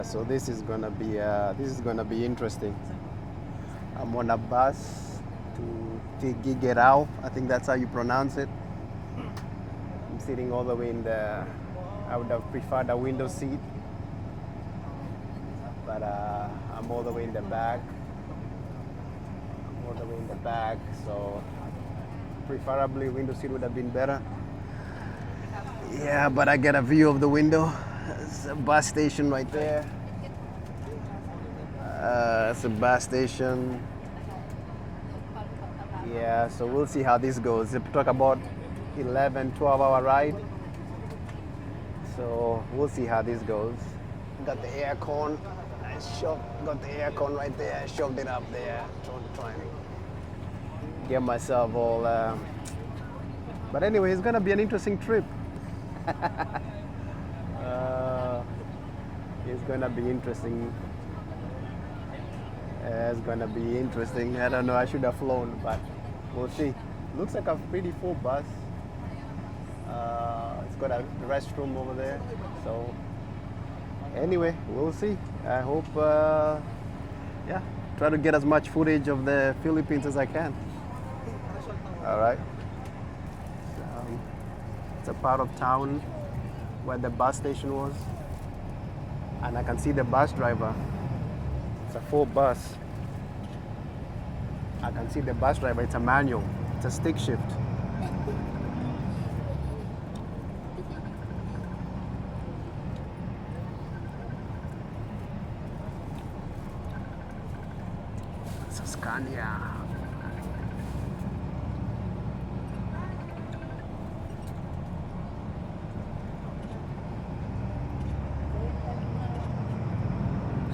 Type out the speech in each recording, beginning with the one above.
So this is gonna be interesting. I'm on a bus to Tuguegarao. I think that's how you pronounce it. I'm sitting all the way in the. I would have preferred a window seat, but I'm all the way in the back. I'm all the way in the back, so preferably window seat would have been better. Yeah, but I get a view of the window. There's a bus station right there. It's a bus station. Yeah, so we'll see how this goes. They talk about 11, 12-hour ride. So we'll see how this goes. Got the aircon. Got the aircon right there. I shoved it up there. Trying to get myself all. But anyway, it's gonna be an interesting trip. It's gonna be interesting. It's gonna be interesting. I don't know. I should have flown, but we'll see. Looks like a pretty full bus. It's got a restroom over there. So anyway, we'll see. I hope, yeah, try to get as much footage of the Philippines as I can. All right. It's a part of town where the bus station was, and I can see the bus driver. It's a full bus. I can see the bus driver. It's a manual. It's a stick shift. It's a Scania.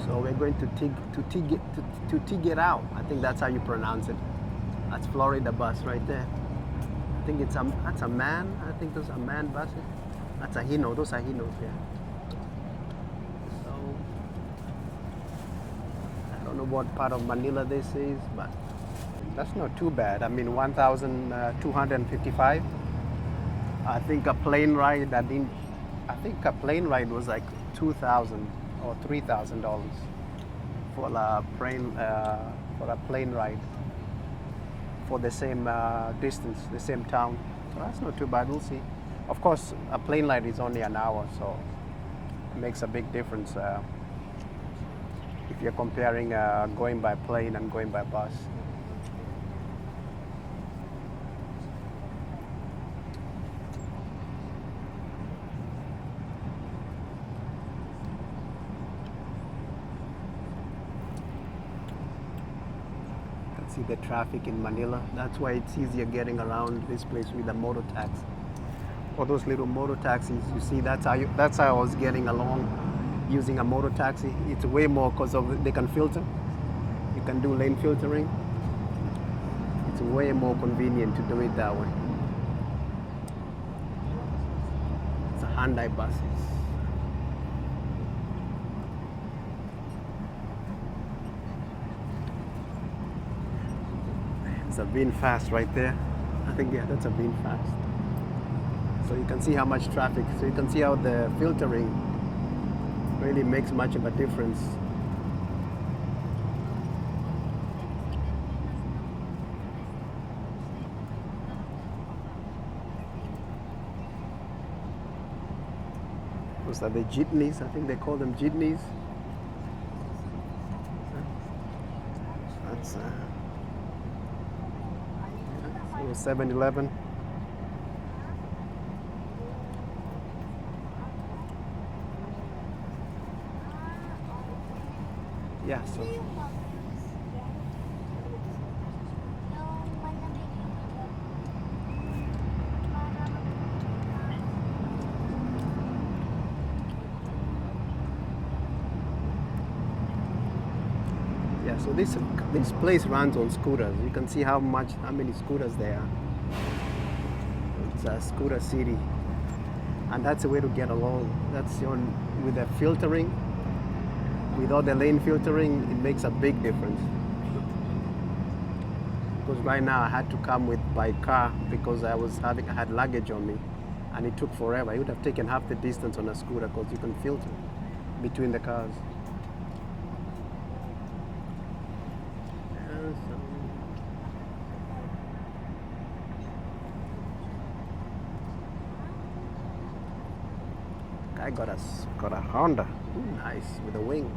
So we're going to Tuguegarao. I think that's how you pronounce it. That's Florida bus right there. I think that's a man. I think those are man buses. That's a Hino. Those are Hinos, yeah. So I don't know what part of Manila this is, but that's not too bad. I mean, 1,255. I think a plane ride. I think a plane ride was like 2,000 or $3,000 for a plane ride for the same distance, the same town. So that's not too bad. We'll see. Of course, a plane ride is only an hour, so it makes a big difference if you're comparing going by plane and going by bus. See the traffic in Manila. That's why it's easier getting around this place with a motor taxi. Or those little motor taxis, you see, that's how I was getting along using a motor taxi. It's way more because they can filter. You can do lane filtering. It's way more convenient to do it that way. It's a Hyundai buses. A VinFast right there. I think, yeah, that's a VinFast. So you can see how much traffic. So you can see how the filtering really makes much of a difference. Those are the jeepneys. I think they call them jeepneys. That's 7-Eleven. Yeah, so yeah, so this place runs on scooters. You can see how many scooters there are. It's a scooter city, and that's a way to get along. That's with the filtering, with all the lane filtering, it makes a big difference. Because right now I had to come by car because I had luggage on me, and it took forever. It would have taken half the distance on a scooter because you can filter between the cars. Guy got a Honda. Ooh, nice with a wing.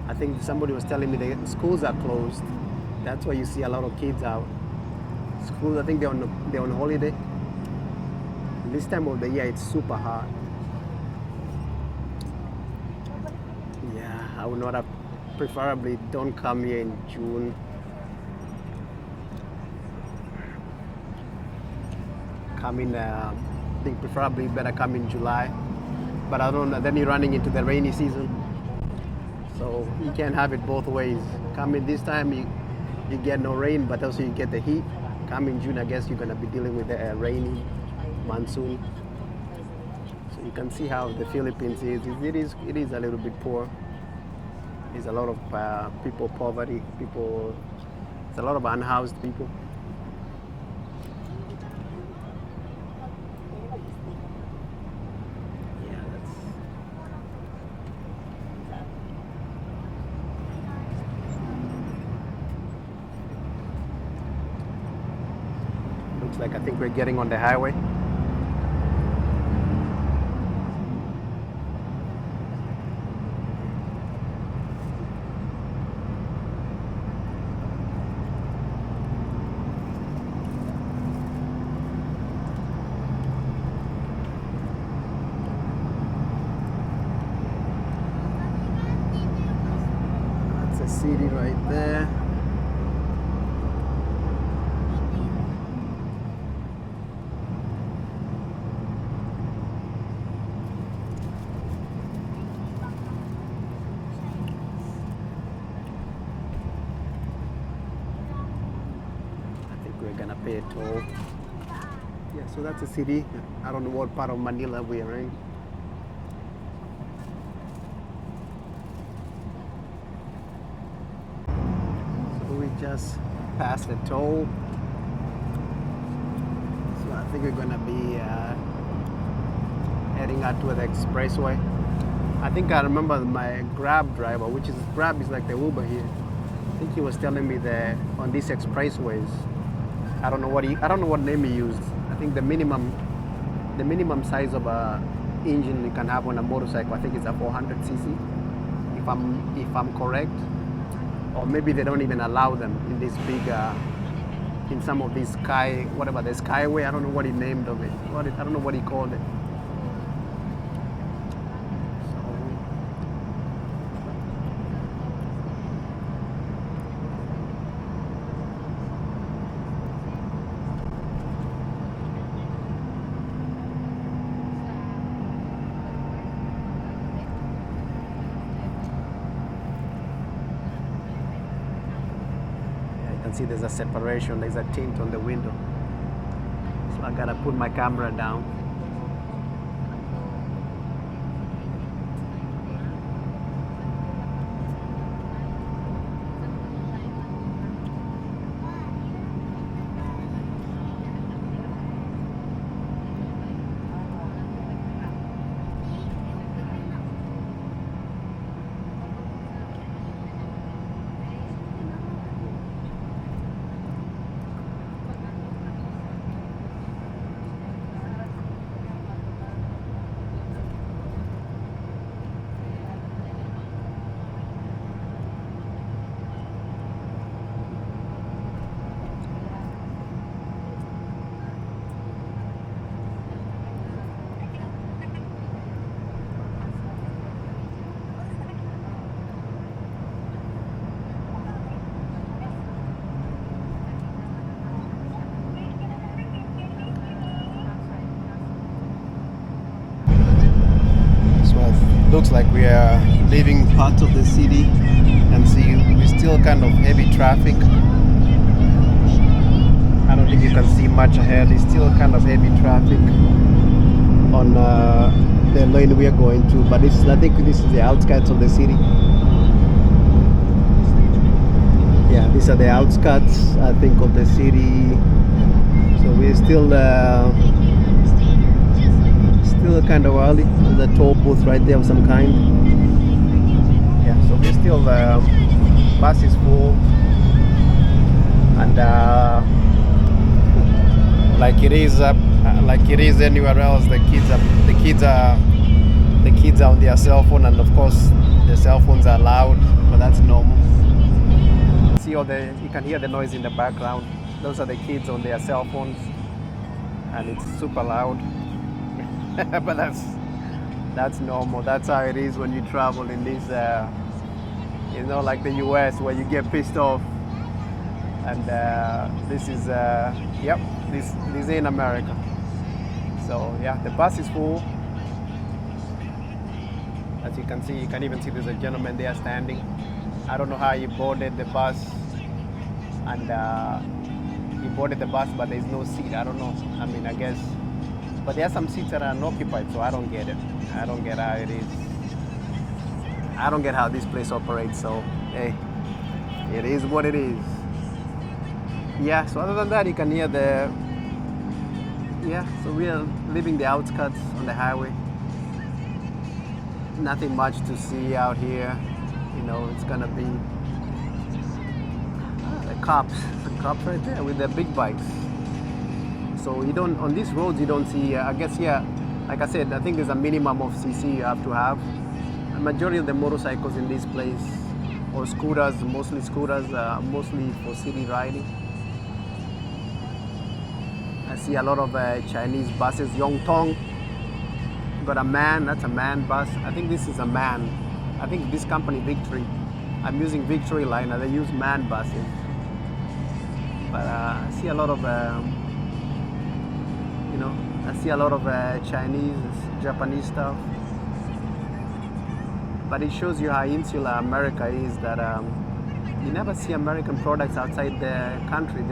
I think somebody was telling me the schools are closed. That's why you see a lot of kids out. Schools, I think they're on holiday. This time of the year, it's super hot. Yeah, I would not have. Preferably, don't come here in June. Come in. I think preferably better come in July. But I don't know. Then you're running into the rainy season. So you can't have it both ways. Come in this time, you get no rain, but also you get the heat. Come in June, I guess you're gonna be dealing with the rainy monsoon. So you can see how the Philippines is. It is a little bit poor. There's a lot of people poverty. There's a lot of unhoused people. Looks like I think we're getting on the highway. That's a city right there. We're gonna pay a toll. Yeah, so that's a city. I don't know what part of Manila we are in. So we just passed the toll. So I think we're gonna be heading out to the expressway. I think I remember my Grab driver, which is Grab is like the Uber here. I think he was telling me that on these expressways, I don't know what name he used. I think the minimum size of a engine you can have on a motorcycle, I think it's a 400 cc, if I'm correct. Or maybe they don't even allow them in this big, in some of these the Skyway. I don't know what he named of it. I don't know what he called it. See, there's a separation, there's a tint on the window, so I gotta put my camera down. Looks like we are leaving part of the city, and see we still kind of heavy traffic. I don't think you can see much ahead. It's still kind of heavy traffic on the the lane we are going to, but I think this is the outskirts of the city. Yeah, these are the outskirts, I think, of the city. So we're still kind of early. There's a toll booth right there of some kind. Yeah, so we're still bus is full, and like it is anywhere else. The kids are on their cell phone, and of course the cell phones are loud, but that's normal. See you can hear the noise in the background. Those are the kids on their cell phones, and it's super loud. But that's normal. That's how it is when you travel in this, like the U.S. where you get pissed off. And this is, this is in America. So yeah, the bus is full. As you can see, you can even see there's a gentleman there standing. I don't know how he boarded the bus, and he boarded the bus, but there's no seat. I don't know. I mean, I guess, but there are some seats that are unoccupied, so I don't get it. I don't get how it is. I don't get how this place operates. So hey, it is what it is. Yeah. So other than that, you can hear the. Yeah. So we are leaving the outskirts on the highway. Nothing much to see out here. It's gonna be the cops right there with their big bikes. So you don't, on these roads, you don't see, I guess here, like I said, I think there's a minimum of CC you have to have. The majority of the motorcycles in this place, or scooters, mostly for city riding. I see a lot of Chinese buses. Yongtong got a man, that's a man bus. I think this is a man. I think this company, Victory, I'm using Victory Liner, they use man buses. But I see a lot of, Chinese, Japanese stuff. But it shows you how insular America is, that you never see American products outside the country.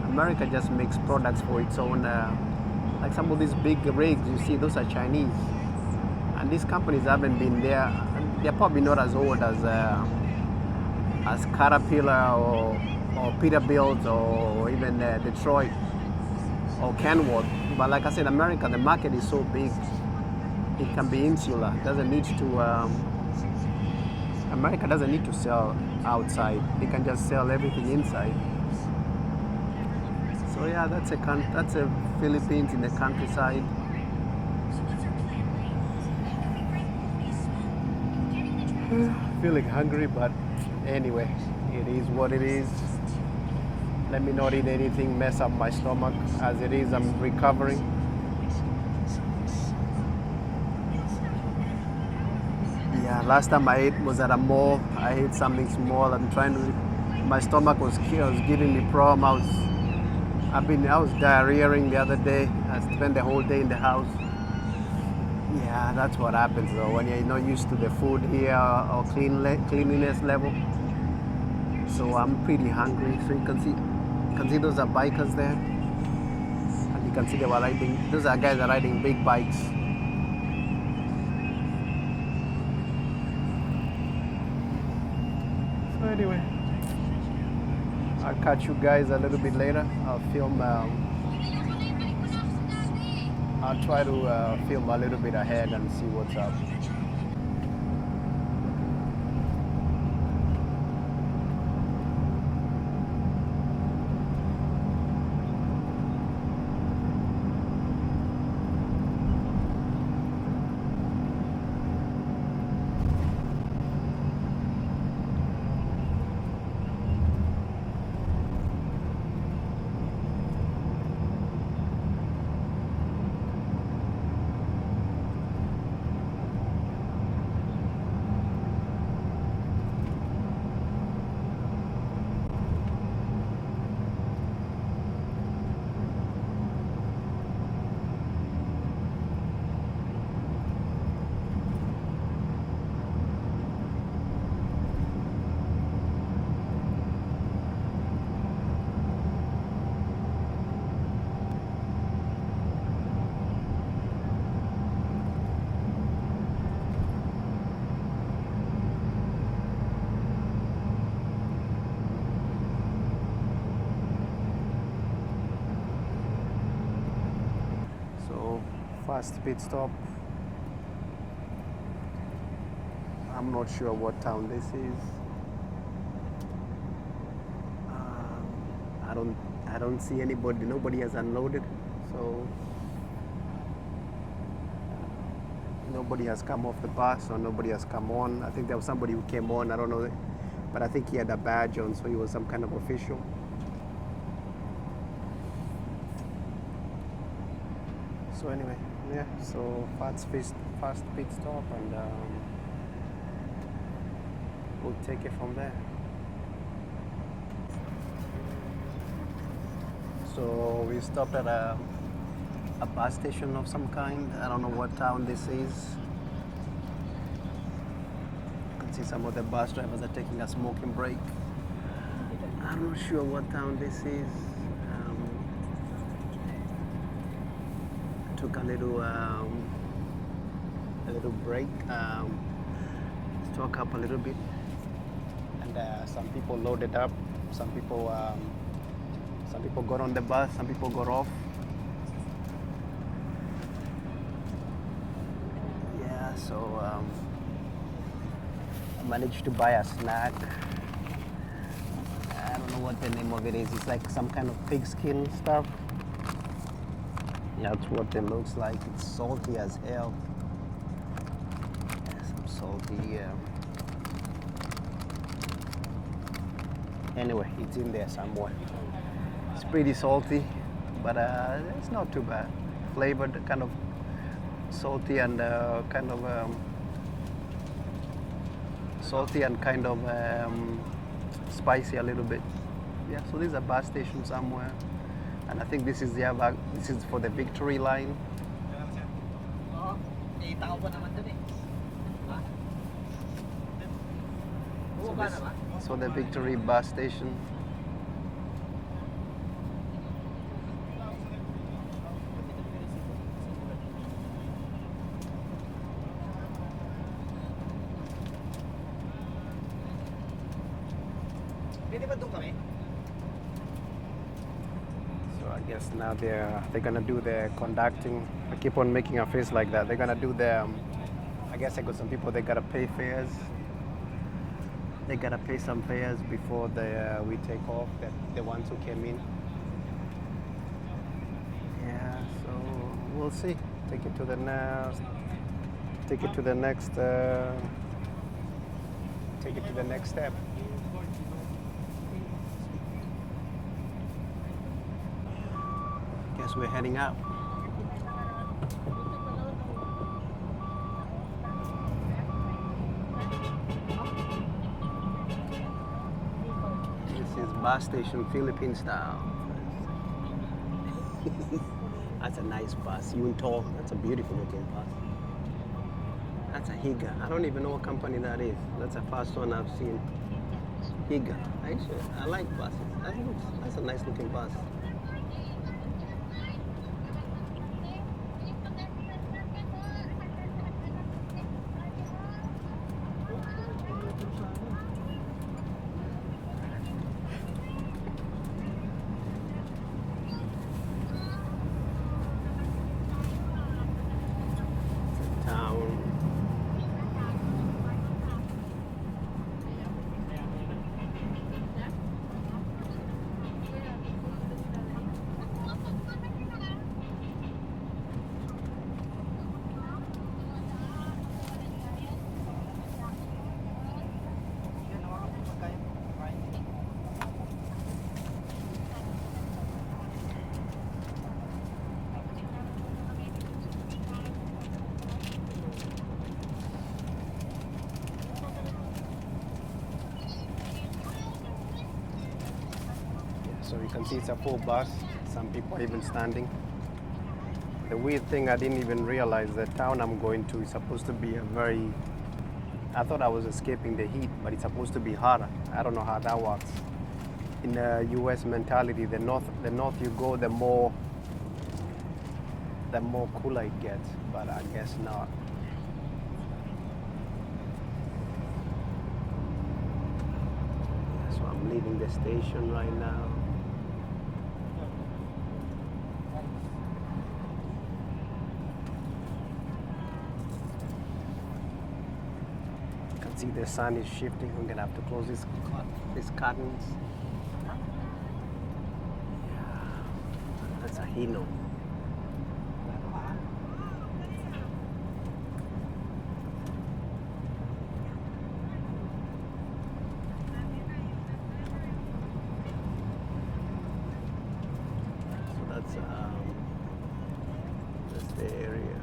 America just makes products for its own, like some of these big rigs you see, those are Chinese. And these companies haven't been there. They're probably not as old as Caterpillar or Peterbilt or even Detroit or Kenworth. But like I said, America, the market is so big, it can be insular. America doesn't need to sell outside. They can just sell everything inside. So yeah, that's a Philippines in the countryside. Feeling hungry, but anyway, it is what it is. Let me not eat anything mess up my stomach. As it is, I'm recovering. Yeah, last time I ate was at a mall. I ate something small. My stomach was giving me problems. I was diarrheaing the other day. I spent the whole day in the house. Yeah, that's what happens though when you're not used to the food here or cleanliness level. So I'm pretty hungry. So you can see those are bikers there, and you can see those are guys that are riding big bikes. So anyway, I'll catch you guys a little bit later. I'll try to film a little bit ahead and see what's up. Fast pit stop. I'm not sure what town this is. I don't see anybody. Nobody has unloaded, so nobody has come off the bus or nobody has come on. I think there was somebody who came on. I don't know, but I think he had a badge on, so he was some kind of official. So anyway, yeah. So fast pit stop, and we'll take it from there. So we stopped at a bus station of some kind. I don't know what town this is. You can see some of the bus drivers are taking a smoking break. I'm not sure what town this is. Took a little break, stock up a little bit, and some people loaded up. Some people got on the bus. Some people got off. Yeah, so I managed to buy a snack. I don't know what the name of it is. It's like some kind of pig skin stuff. That's what it looks like. It's salty as hell. Yeah, some salty. Anyway, it's in there somewhere. It's pretty salty, but it's not too bad. Flavored, kind of salty and kind of spicy a little bit. Yeah. So this is a bus station somewhere. And I think this is for the Victory line. So the Victory bus station. So I guess now they're gonna do the conducting. I keep on making a face like that. They're gonna do the. I guess I got some people. They gotta pay fares. They gotta pay some fares before we take off. The ones who came in. Yeah. So we'll see. Take it to the next. Take it to the next. Take it to the next step. Guess we're heading out. This is bus station Philippine style. That's a nice bus. Yuntol. That's a beautiful looking bus. That's a Higa. I don't even know what company that is. That's the first one I've seen. Higa. I like buses. That's a nice looking bus. So you can see it's a full bus. Some people are even standing. The weird thing, I didn't even realize the town I'm going to is supposed to be I thought I was escaping the heat, but it's supposed to be hotter. I don't know how that works. In the US mentality, the north you go, the more cooler it gets, but I guess not. So I'm leaving the station right now. See, the sun is shifting. I'm gonna have to close these curtains. That's a hino. So that's the area.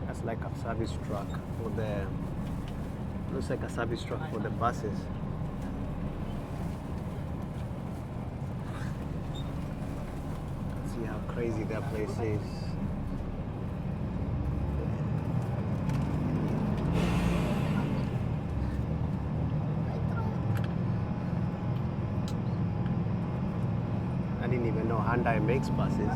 That's like a service truck for the. Looks like a service truck for the buses. See how crazy that place is. I didn't even know Hyundai makes buses.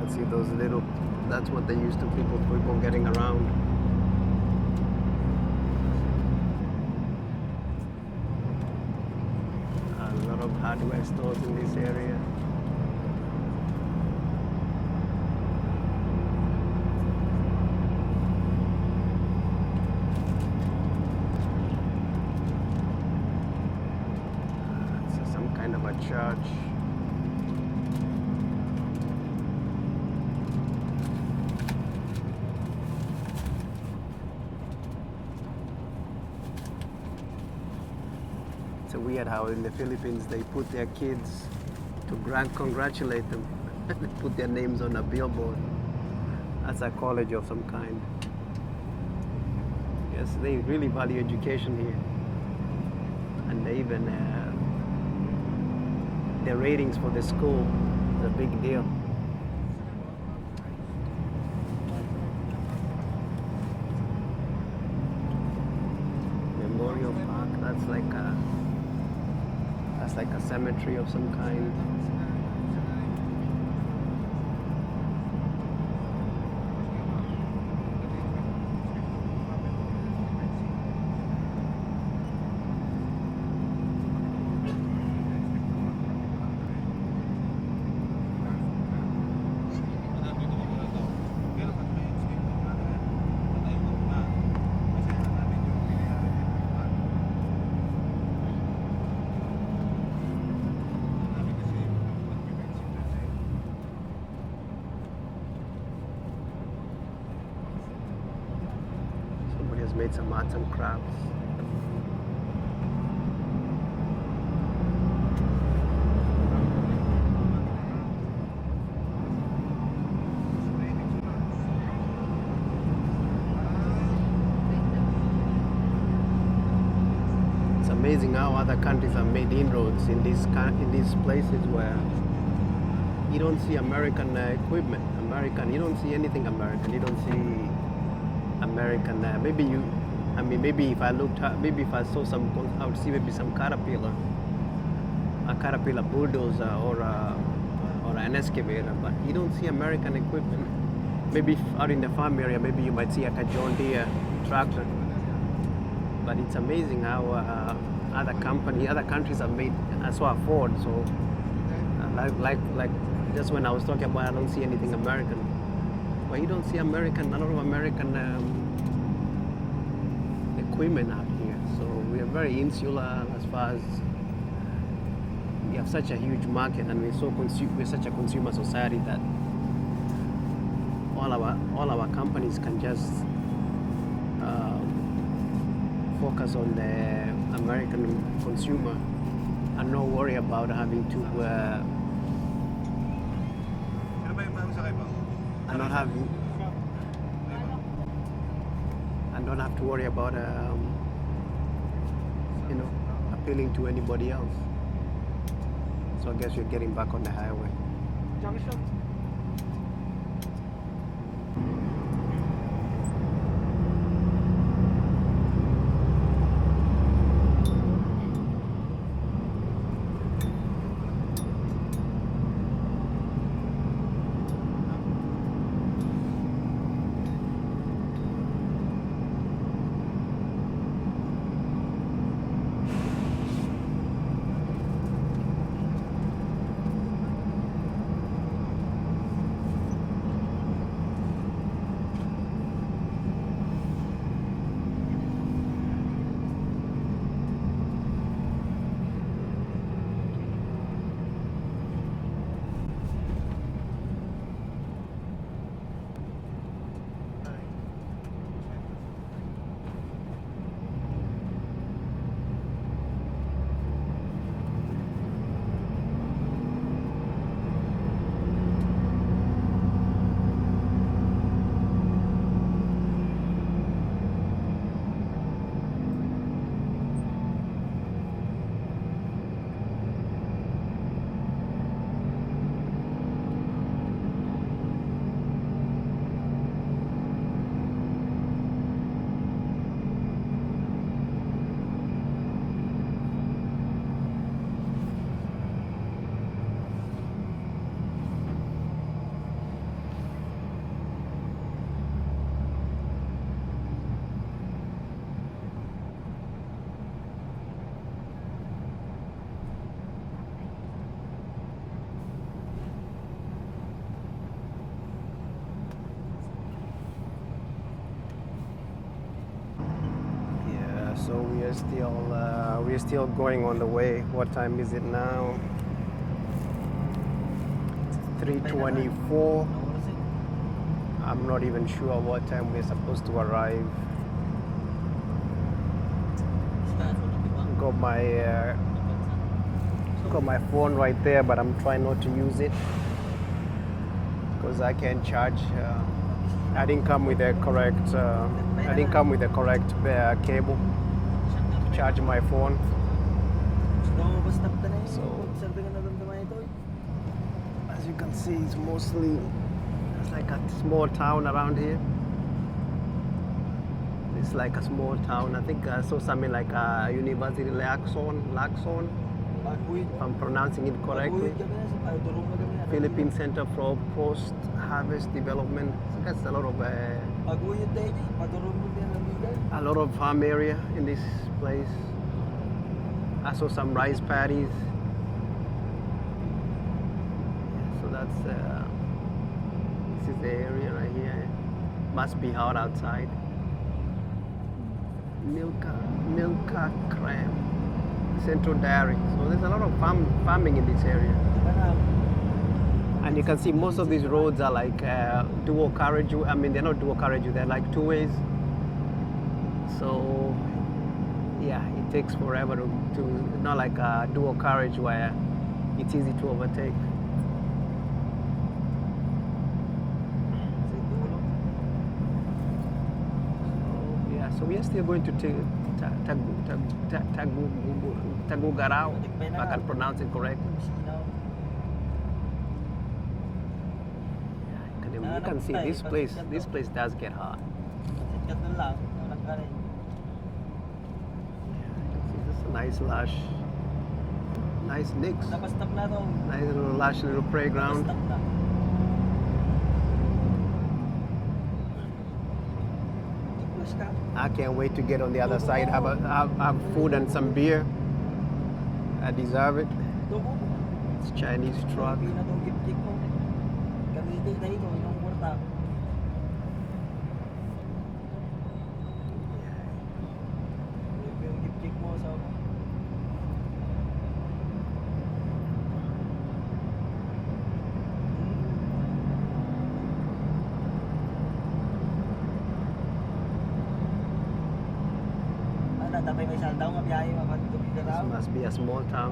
See those little, that's what they used to people getting around. A lot of hardware stores in this area. It's some kind of a church. It's weird how in the Philippines they put their kids to congratulate them. They put their names on a billboard. That's a college of some kind. Yes, they really value education here. And they even, the ratings for the school is a big deal. Memorial Park, that's like a cemetery of some kind. Made some arts and crafts. It's amazing how other countries have made inroads in these places where you don't see American equipment. You don't see anything American. You don't see American, maybe if I looked, maybe if I saw I would see maybe some a Caterpillar bulldozer or an excavator, but you don't see American equipment. Maybe out in the farm area, maybe you might see like a John Deere tractor. But it's amazing how other countries have made, I saw a Ford, so like just when I was talking about I don't see anything American. Well, you don't see a lot of American equipment out here. So we are very insular as far as we have such a huge market, and we're such a consumer society that all our companies can just focus on the American consumer and not worry about having to and don't have to worry about appealing to anybody else. So I guess you're getting back on the highway. Junction. So we are still going on the way. What time is it now? 3:24. I'm not even sure what time we're supposed to arrive. Got my phone right there, but I'm trying not to use it because I can't charge. I didn't come with the correct. Cable to charge my phone. So as you can see, it's like a small town around here. It's like a small town. I think I saw something like a University Lacson, if I'm pronouncing it correctly. Philippine Center for Post-Harvest Development. So that's a lot of farm area in this place. I saw some rice paddies. So this is the area right here. Must be hot outside. Milka Cram, Central Dairy. So there's a lot of farming in this area. And you can see most of these roads are like dual carriage. I mean, they're not dual carriage, they're like two ways. So yeah, it takes forever to not like a dual carriage where it's easy to overtake. So we are still going to Tuguegarao, if I can pronounce it correctly. You can see this place does get hot. This is a nice lush, nice nicks, nice little lush little playground. I can't wait to get on the other side, have food and some beer. I deserve it. It's Chinese truck. This must be a small town.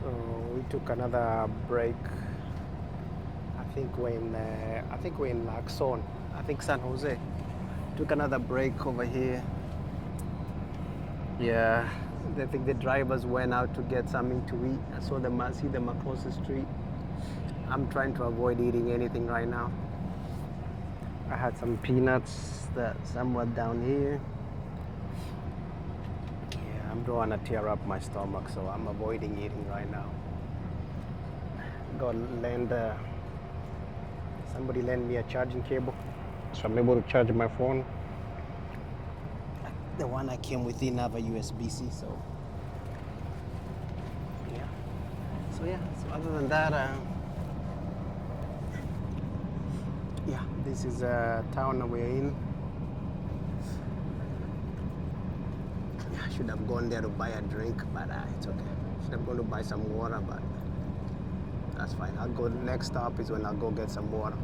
So we took another break. I think we're in Lacson. I think San Jose. Took another break over here. Yeah, I think the drivers went out to get something to eat. I see them across the street. I'm trying to avoid eating anything right now. I had some peanuts that somewhat down here. Yeah, I'm don't want to tear up my stomach, so I'm avoiding eating right now. Somebody lent me a charging cable, so I'm able to charge my phone. The one I came with didn't have a USB-C, so yeah. So other than that, yeah, this is a town that we're in. I should have gone there to buy a drink, but it's okay. Should have gone to buy some water, but that's fine. Next stop is when I'll go get some water.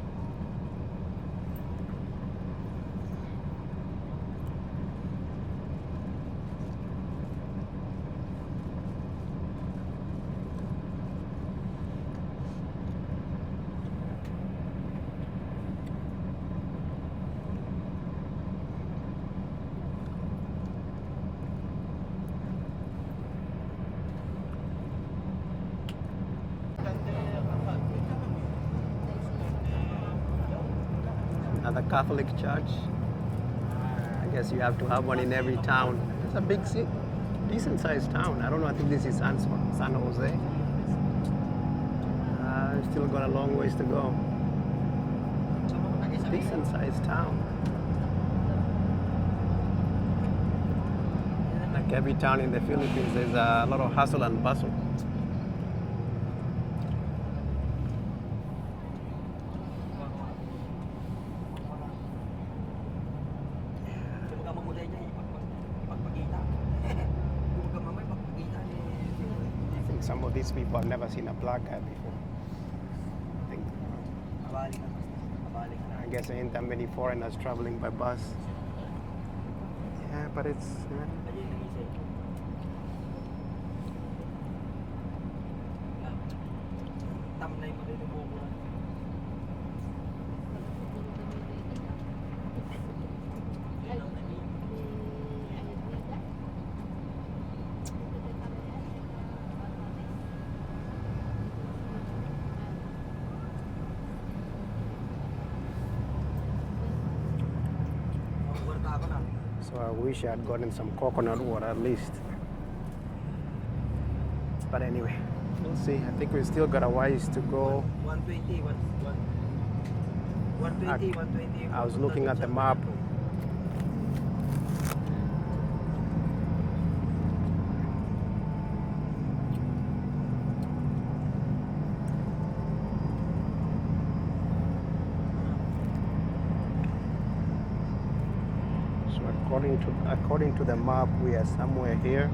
Another Catholic church. I guess you have to have one in every town. It's a big city, decent sized town. I don't know, I think this is San Jose. We've still got a long ways to go. Decent sized town. Like every town in the Philippines, there's a lot of hustle and bustle. I think some of these people have never seen a black guy before. I think, I guess there ain't that many foreigners traveling by bus. Yeah, but it's... So I wish I had gotten some coconut water at least. But anyway, we'll see. I think we still got a ways to go. 120, 120. I was looking at the map. According to the map, we are somewhere here,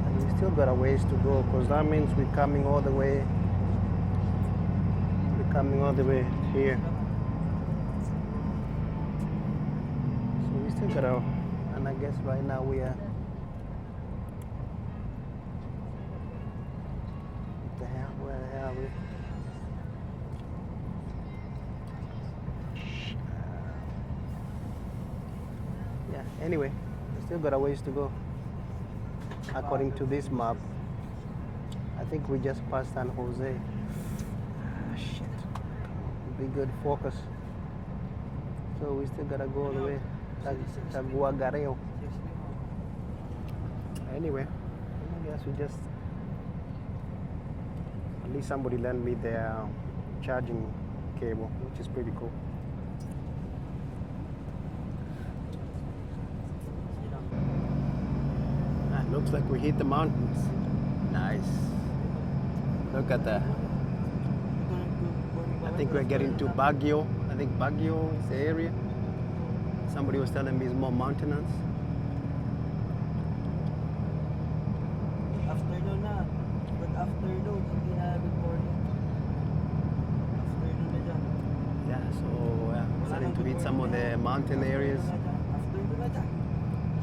and we still got a ways to go, because that means we're coming all the way. We're coming all the way here, so we still gotta. And I guess right now we are. What the hell? Where the hell are we? Anyway, we still got a ways to go. According to this map, I think we just passed San Jose. Shit. Be good, focus. So we still gotta go all the way. Tuguegarao. Anyway, I guess we just... At least somebody lent me their charging cable, which is pretty cool. Looks like we hit the mountains. Nice. Look at that. I think we're getting to Baguio. I think Baguio is the area. Somebody was telling me it's more mountainous. Afternoon na. Good afternoon. Hindi na good morning. Afternoon na dyan. Yeah, so starting to hit some of the mountain areas. Afternoon na dyan.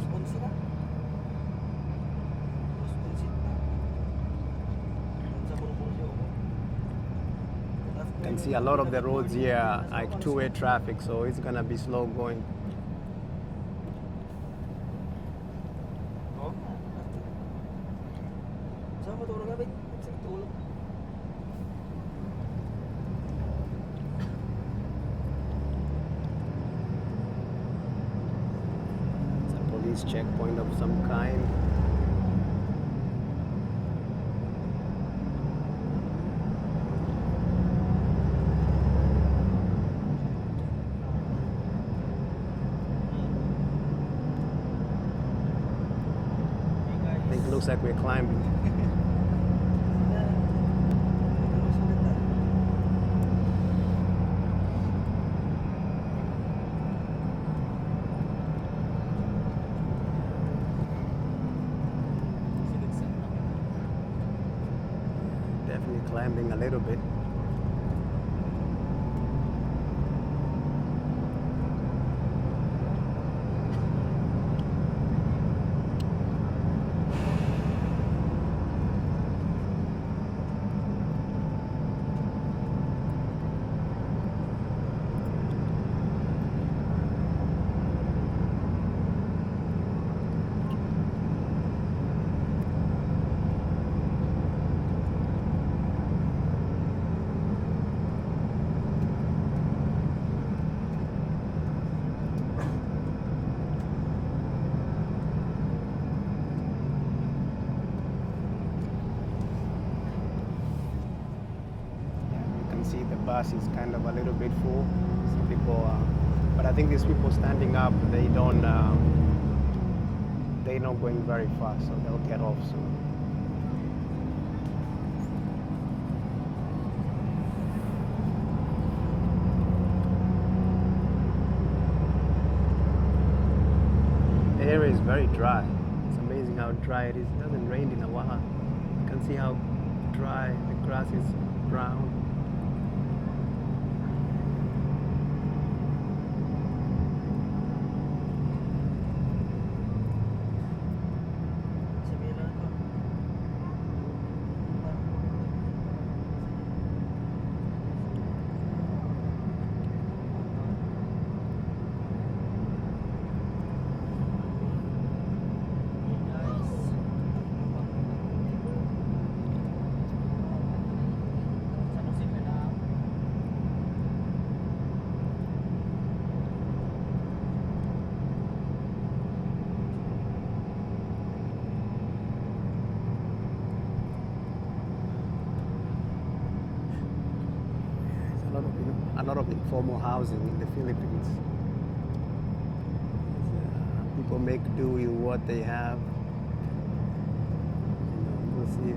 Sponsor na. You can see a lot of the roads here like two-way traffic, so it's gonna be slow going. It's a police checkpoint of some kind. Looks like we're climbing. Definitely climbing a little bit. can see the bus is kind of a little bit full. Some people, but I think these people standing up, they're not going very fast, so they'll get off soon. The area is very dry. It's amazing how dry it is. It hasn't rained in a while. You can see how dry the grass is brown. Sabihin lang ito. Guys. Saan si Pena? There's a lot of informal housing in the Philippines. People make do with what they have. We'll see.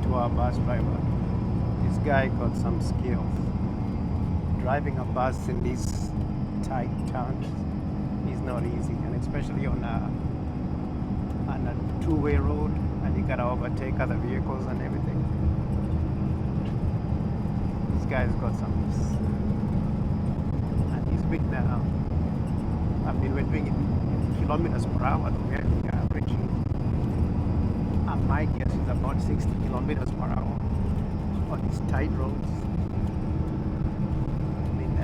to our bus driver. This guy got some skills. Driving a bus in these tight turns is not easy, and especially on a two-way road, and you gotta overtake other vehicles and everything. This guy's got some, and he's been. I mean, we're doing it in kilometers per hour. We're averaging. My guess is about 60 kilometers per hour on these tight roads. I mean,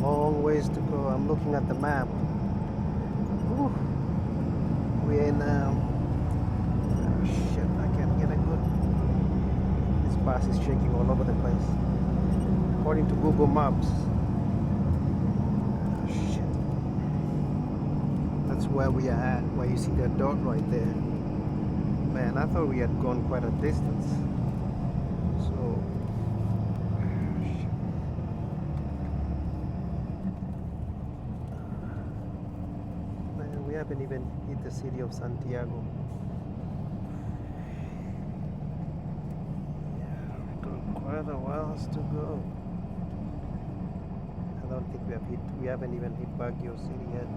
long ways to go. I'm looking at the map. Whew. We're in oh shit, I can't get a good. This bus is shaking all over the place. According to Google Maps. Oh shit. That's where we are at, where you see that dot right there. Man, I thought we had gone quite a distance. So man, we haven't even hit the city of Santiago. Yeah, we've got quite a while to go. I don't think we haven't even hit Baguio City yet.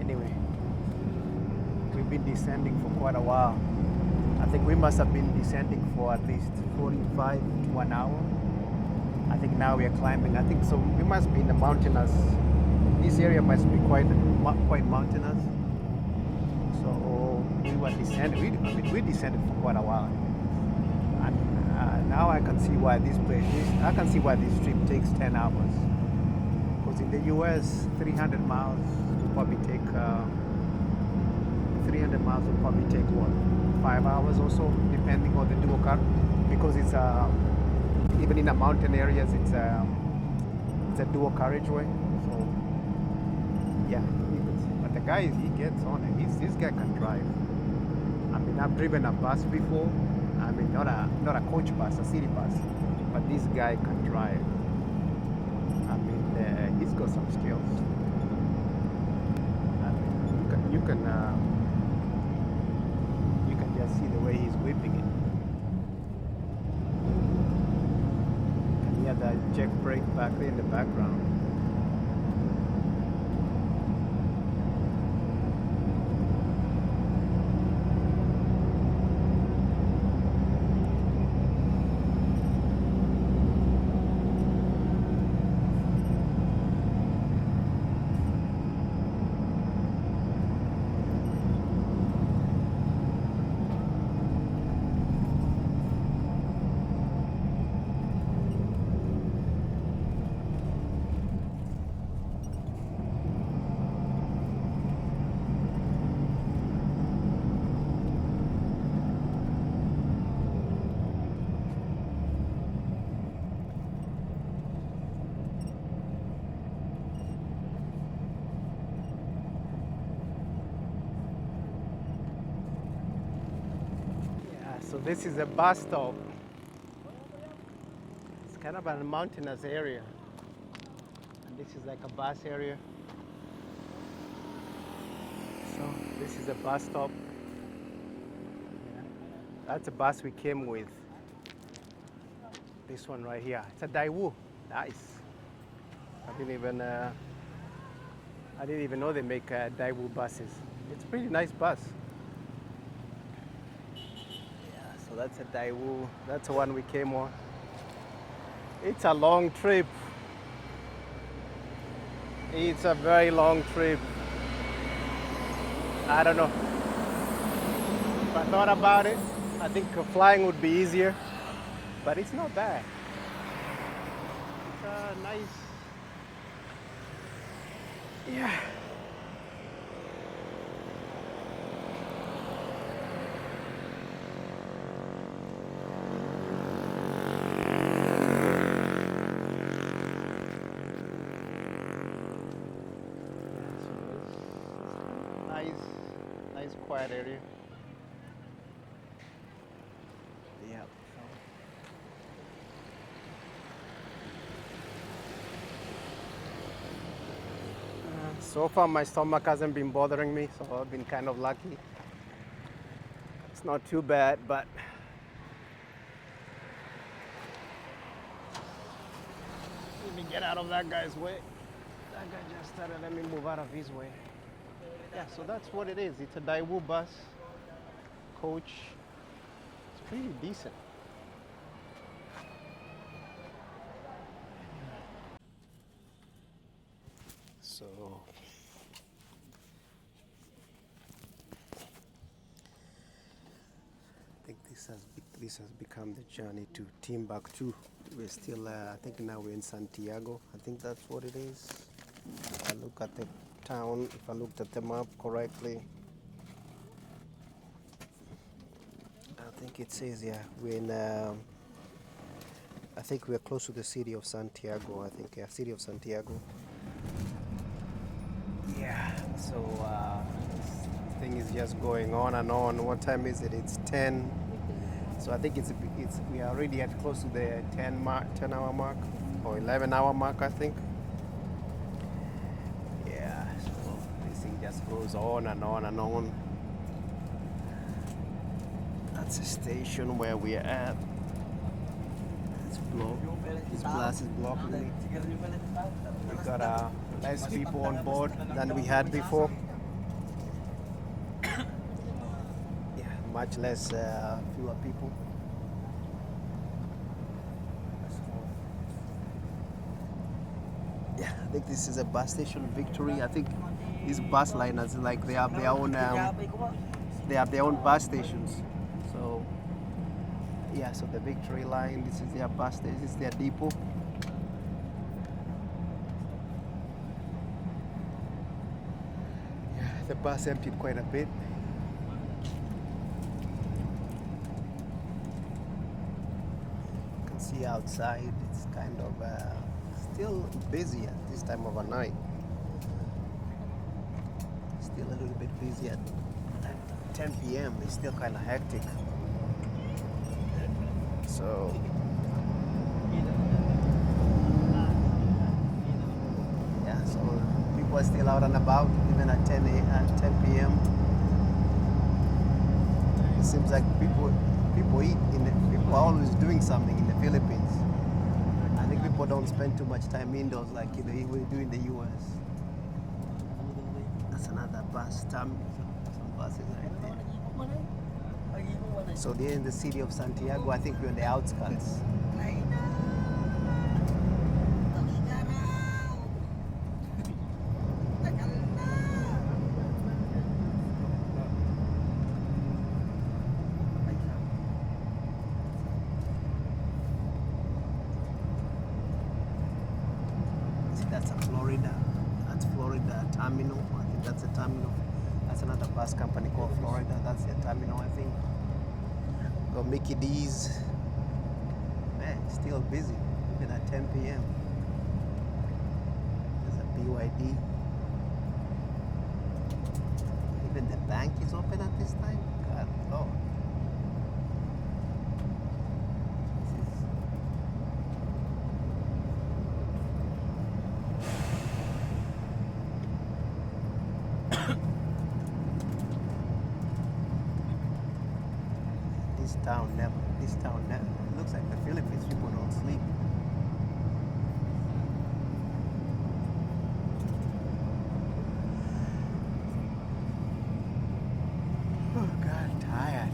Anyway, we've been descending for quite a while. I think we must have been descending for at least 45 to 1 hour. I think now we are climbing. I think so. We must be in the mountainous. This area must be quite mountainous. So we were descending. We descended for quite a while. And now I can see why this trip takes 10 hours. Because in the US, 300 miles will probably take what, 5 hours or so, depending on the dual car. Because it's even in the mountain areas, it's a dual carriageway. So yeah, but the guy he gets on it. This guy can drive. I mean, I've driven a bus before. I mean, not a coach bus, a city bus, but this guy can drive. I mean, he's got some skills. I mean, you can just see the way he's whipping it. You can hear that check brake back there in the background. So this is a bus stop. It's kind of a mountainous area. And this is like a bus area. So this is a bus stop. Yeah. That's a bus we came with. This one right here. It's a Daewoo. Nice. I didn't even know they make Daewoo buses. It's a pretty nice bus. So that's a Daewoo. That's the one we came on. It's a long trip. It's a very long trip. I don't know. If I thought about it, I think flying would be easier, but it's not bad. It's nice. Yeah. Nice quiet area. Yeah. So far my stomach hasn't been bothering me, so I've been kind of lucky. It's not too bad, but let me get out of that guy's way. That guy just started, let me move out of his way. Yeah, so that's what it is. It's a Daewoo bus, coach. It's pretty decent. So I think this this has become the journey to Timbuktu. We're still, I think now we're in Santiago. I think that's what it is. If I look at the town, if I looked at the map correctly, I think it says, yeah, we're in, I think we're close to the city of Santiago. I think, yeah, city of Santiago. Yeah, so this thing is just going on and on. What time is it? It's 10. So I think it's we are already at close to the 10-hour mark or 11-hour mark, I think. Yeah, so this thing just goes on and on and on. That's the station where we're at. It's blocked. This glass is blocking me. We got less people on board than we had before. Yeah, much less, fewer people. Yeah, I think this is a bus station, Victory. I think these bus liners, like they have their own bus stations. So yeah, so the Victory line, this is their bus station, this is their depot. Yeah, the bus emptied quite a bit. You can see outside, it's kind of still busy at this time of the night. Still a little bit busy at 10 p.m. It's still kind of hectic. So yeah, so people are still out and about even at 10 p.m. It seems like people eat people are always doing something in the Philippines. I think people don't spend too much time indoors like we do in the US. That's another bus terminal. Some buses right there. So they're in the city of Santiago. I think we're on the outskirts. See, that's a Florida. That's Florida terminal. I think that's a terminal. That's another bus company called Florida. That's their terminal, I think. Got Mickey D's. Man, still busy, even at 10 p.m. There's a BYD. Even the bank is open at this time. God, Lord. This town never, it looks like the Philippines people don't sleep. Oh God, tired.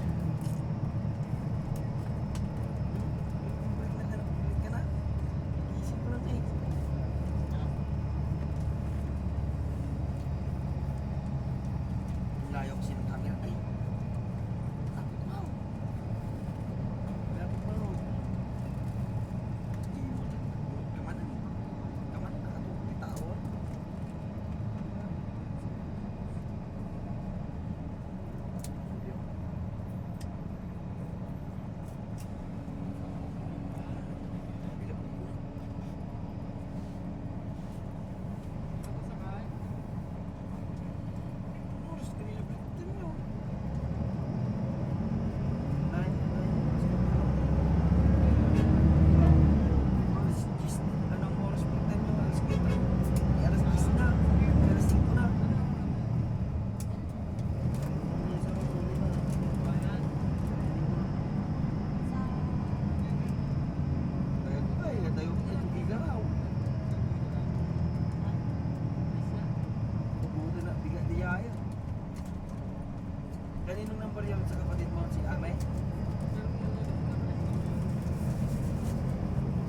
Kaninong number yun sa kapatid mo? Si Ame?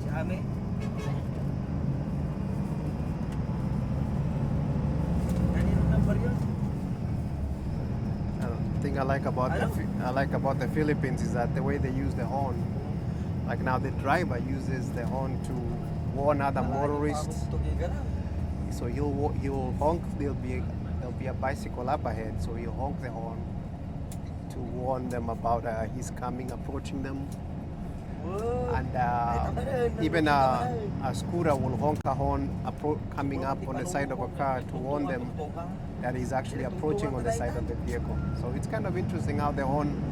Si Ame? I think I like about the Philippines is that the way they use the horn. Like now, the driver uses the horn to warn other motorists. Tuguegarao. So he'll honk. There'll be a bicycle up ahead. So he'll honk the horn to warn them about he's coming, approaching them. Whoa. And even a scooter will honk a horn coming up on the side of a car to warn them that he's actually approaching on the side of the vehicle. So it's kind of interesting how the horn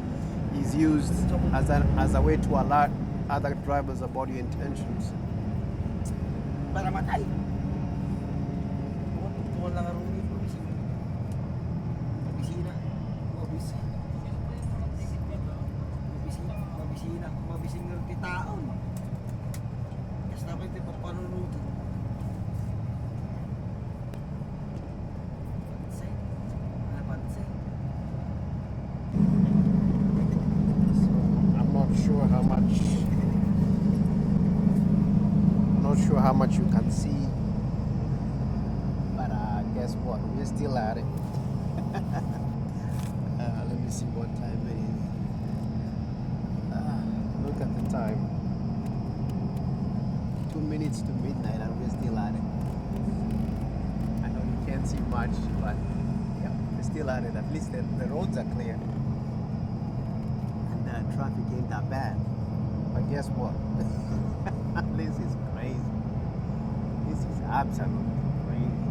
is used as a way to alert other drivers about your intentions. Para matay. Tungtuan lang ang rumi. Mabisina. Mabising ng titaon. Kasi dapat ito papanunutan. Pansay. Pansay. So I'm not sure how much you can see, but guess what? We're still at it. Let me see what time it is. Look at the time. 2 minutes to midnight, and we're still at it. I know you can't see much, but yeah, we're still at it. At least the roads are clear, and the traffic ain't that bad. But guess what? This is crazy. This is absolutely crazy.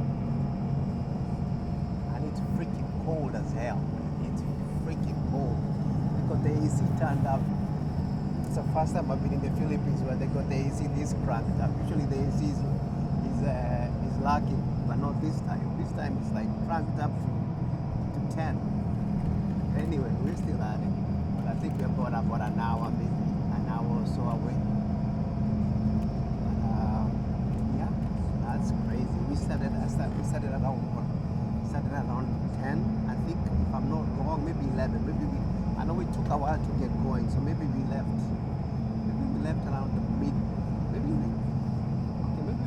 And it's freaking cold as hell. It's freaking cold. Because the AC turned up. It's the first time I've been in the Philippines where they got the AC this cranked up. Usually the AC is lacking, but not this time. This time it's like cranked up to 10. Anyway, we're still at it. But I think we're about an hour, maybe an hour or so away. Yeah, that's crazy. We started around 10. I think, if I'm not wrong, maybe 11. I know it took a while to get going, so maybe we left. Maybe we left around the mid. Maybe we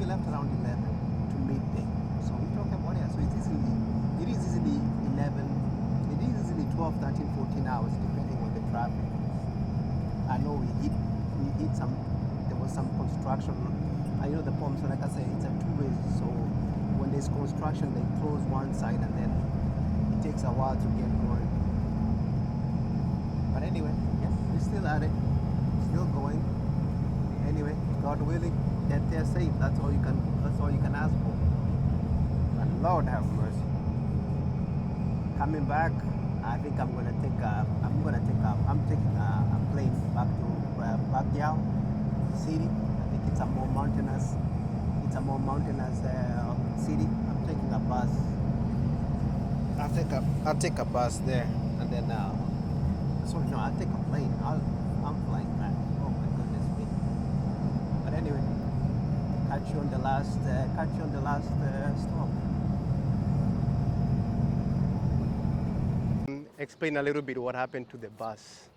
left around 11 to midday. So we talk about it. So it is easily 11. It is easily 12, 13, 14 hours depending on the traffic. I know we hit some. There was some construction. I know the pumps, like I said, it's a two-way. So when there's construction, they close one side and then it takes a while to get going. But anyway, yeah, we're still at it, still going. Anyway, God willing, get there safe. That's all you can ask for. But Lord have mercy. Coming back, I think I'm taking a plane back to Baguio City. I think it's a more mountainous city. I'm taking a bus. I'll take a bus there, and then sorry, no, I'll take a plane. I'm flying back. Oh my goodness me. But anyway, catch you on the last stop. Explain a little bit what happened to the bus.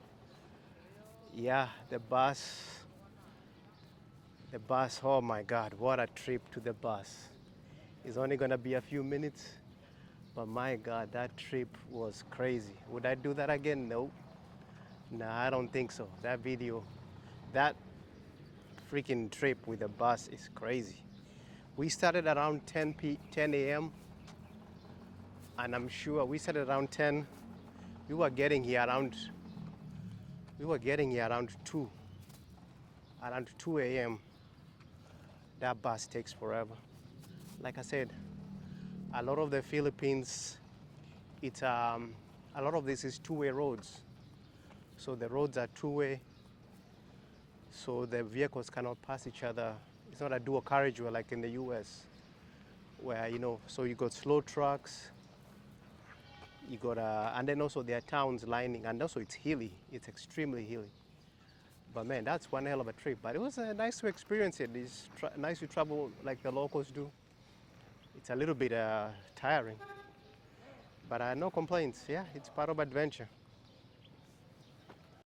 Yeah, the bus. Oh my God, what a trip to the bus. It's only gonna be a few minutes, but my God, that trip was crazy. Would I do that again? No. Nah, I don't think so. That freaking trip with the bus is crazy. We started around 10 a.m. and I'm sure we started around 10. We were getting here around 2 a.m. That bus takes forever. Like I said, a lot of the Philippines, a lot of this is two-way roads. So the roads are two-way, so the vehicles cannot pass each other. It's not a dual carriageway like in the US, where, so you got slow trucks, you got, and then also there are towns lining, and also it's hilly. It's extremely hilly. But man, that's one hell of a trip. But it was nice to experience it. It's nice to travel like the locals do. It's a little bit tiring, but no complaints. Yeah, it's part of adventure.